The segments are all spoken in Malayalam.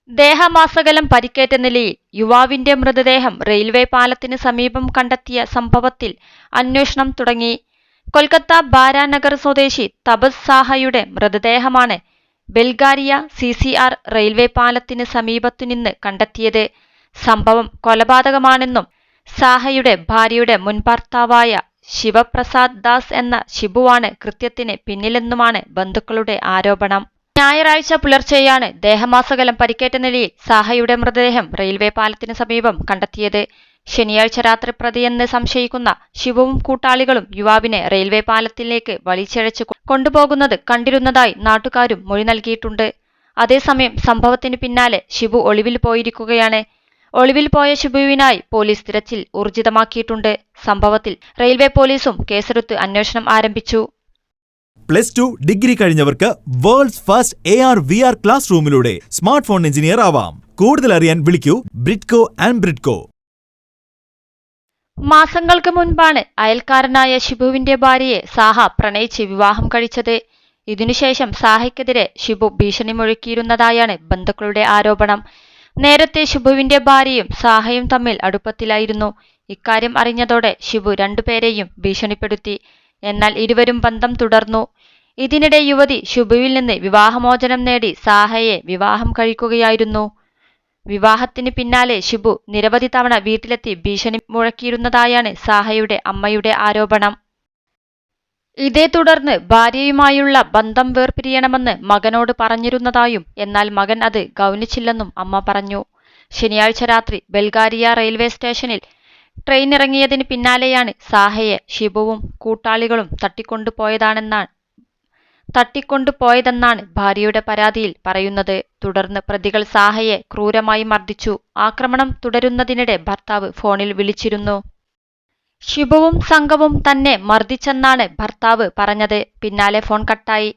ദേഹമാസകലം പരിക്കേറ്റ നിലയിൽ യുവാവിന്റെ മൃതദേഹം റെയിൽവേ പാലത്തിന് സമീപം കണ്ടെത്തിയ സംഭവത്തിൽ അന്വേഷണം തുടങ്ങി. കൊൽക്കത്ത ബാരാനഗർ സ്വദേശി തപസ് സാഹയുടെ മൃതദേഹമാണ് ബൽഗാരിയ CCR റെയിൽവേ പാലത്തിന് സമീപത്തുനിന്ന് കണ്ടെത്തിയത്. സംഭവം കൊലപാതകമാണെന്നും സാഹയുടെ ഭാര്യയുടെ മുൻ ഭർത്താവായ ശിവപ്രസാദ് ദാസ് എന്ന ഷിബുവാണ് കൃത്യത്തിന് പിന്നിലെന്നുമാണ് ബന്ധുക്കളുടെ ആരോപണം. ഞായറാഴ്ച പുലർച്ചെയാണ് ദേഹമാസകലം പരിക്കേറ്റ നിലയിൽ സാഹയുടെ മൃതദേഹം റെയിൽവേ പാലത്തിന് സമീപം കണ്ടെത്തിയത്. ശനിയാഴ്ച രാത്രി പ്രതിയെന്ന് സംശയിക്കുന്ന ഷിബുവും കൂട്ടാളികളും യുവാവിനെ റെയിൽവേ പാലത്തിലേക്ക് വലിച്ചിഴച്ച് കൊണ്ടുപോകുന്നത് കണ്ടിരുന്നതായി നാട്ടുകാരും മൊഴി നൽകിയിട്ടുണ്ട്. അതേസമയം സംഭവത്തിന് പിന്നാലെ ഷിബു ഒളിവിൽ പോയിരിക്കുകയാണ്. ഒളിവിൽ പോയ ഷിബുവിനായി പോലീസ് തിരച്ചിൽ ഊർജിതമാക്കിയിട്ടുണ്ട്. സംഭവത്തിൽ റെയിൽവേ പോലീസും കേസെടുത്ത് അന്വേഷണം ആരംഭിച്ചു. +2 ഡിഗ്രി കഴിഞ്ഞവർക്ക് വേൾഡ്സ് ഫസ്റ്റ് AR/VR ക്ലാസ് റൂമിലൂടെ സ്മാർട്ട് ഫോൺ എഞ്ചിനീയർ ആവാം. കൂടുതൽ അറിയാൻ വിളിക്കൂ ബ്രിഡ്കോ ആൻഡ് ബ്രിഡ്കോ. മാസങ്ങൾക്ക് മുൻപാണ് അയൽക്കാരനായ ഷിബുവിന്റെ ഭാര്യയെ സാഹ പ്രണയിച്ച് വിവാഹം കഴിച്ചത്. ഇതിനുശേഷം സാഹയ്ക്കെതിരെ ഷിബു ഭീഷണി മുഴക്കിയിരുന്നതായാണ് ബന്ധുക്കളുടെ ആരോപണം. നേരത്തെ ഷിബുവിന്റെ ഭാര്യയും സാഹയും തമ്മിൽ അടുപ്പത്തിലായിരുന്നു. ഇക്കാര്യം അറിഞ്ഞതോടെ ഷിബു രണ്ടുപേരെയും ഭീഷണിപ്പെടുത്തി. എന്നാൽ ഇരുവരും ബന്ധം തുടർന്നു. ഇതിനിടെ യുവതി ഷിബുവിൽ നിന്ന് വിവാഹമോചനം നേടി സാഹയെ വിവാഹം കഴിക്കുകയായിരുന്നു. വിവാഹത്തിന് പിന്നാലെ ഷിബു നിരവധി തവണ വീട്ടിലെത്തി ഭീഷണി മുഴക്കിയിരുന്നതായാണ് സാഹയുടെ അമ്മയുടെ ആരോപണം. ഇതേ തുടർന്ന് ഭാര്യയുമായുള്ള ബന്ധം വേർപിരിയണമെന്ന് മകനോട് പറഞ്ഞിരുന്നതായും എന്നാൽ മകൻ അത് ഗൗനിച്ചില്ലെന്നും അമ്മ പറഞ്ഞു. ശനിയാഴ്ച രാത്രി ബൽഗാരിയ റെയിൽവേ സ്റ്റേഷനിൽ ട്രെയിൻ ഇറങ്ങിയതിന് പിന്നാലെയാണ് സാഹയെ ഷിബുവും കൂട്ടാളികളും തട്ടിക്കൊണ്ടുപോയതെന്നാണ് ഭാര്യയുടെ പരാതിയിൽ പറയുന്നത്. തുടർന്ന് പ്രതികൾ സാഹയെ ക്രൂരമായി മർദ്ദിച്ചു. ആക്രമണം തുടരുന്നതിനിടെ ഭർത്താവ് ഫോണിൽ വിളിച്ചിരുന്നു. ഷിബുവും സംഘവും തന്നെ മർദ്ദിച്ചെന്നാണ് ഭർത്താവ് പറഞ്ഞത്. പിന്നാലെ ഫോൺ കട്ടായി.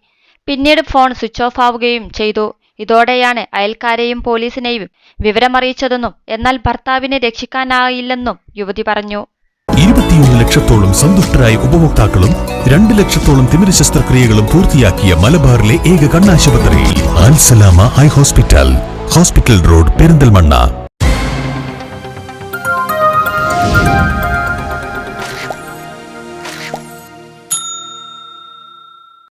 പിന്നീട് ഫോൺ സ്വിച്ച് ഓഫ് ആവുകയും ചെയ്തു. ഇതോടെയാണ് അയൽക്കാരെയും പോലീസിനെയും വിവരമറിയിച്ചതെന്നും എന്നാൽ ഭർത്താവിനെ രക്ഷിക്കാനായില്ലെന്നും യുവതി പറഞ്ഞു. 21 ലക്ഷത്തോളം സന്തുഷ്ടരായ ഉപഭോക്താക്കളും 2 ലക്ഷത്തോളം തിമിര ശസ്ത്രക്രിയകളും പൂർത്തിയാക്കിയ മലബാറിലെ ഏക കണ്ണാശുപത്രി അൽ സലാമ ഹൈ ഹോസ്പിറ്റൽ റോഡ് പെരിന്തൽമണ്ണ.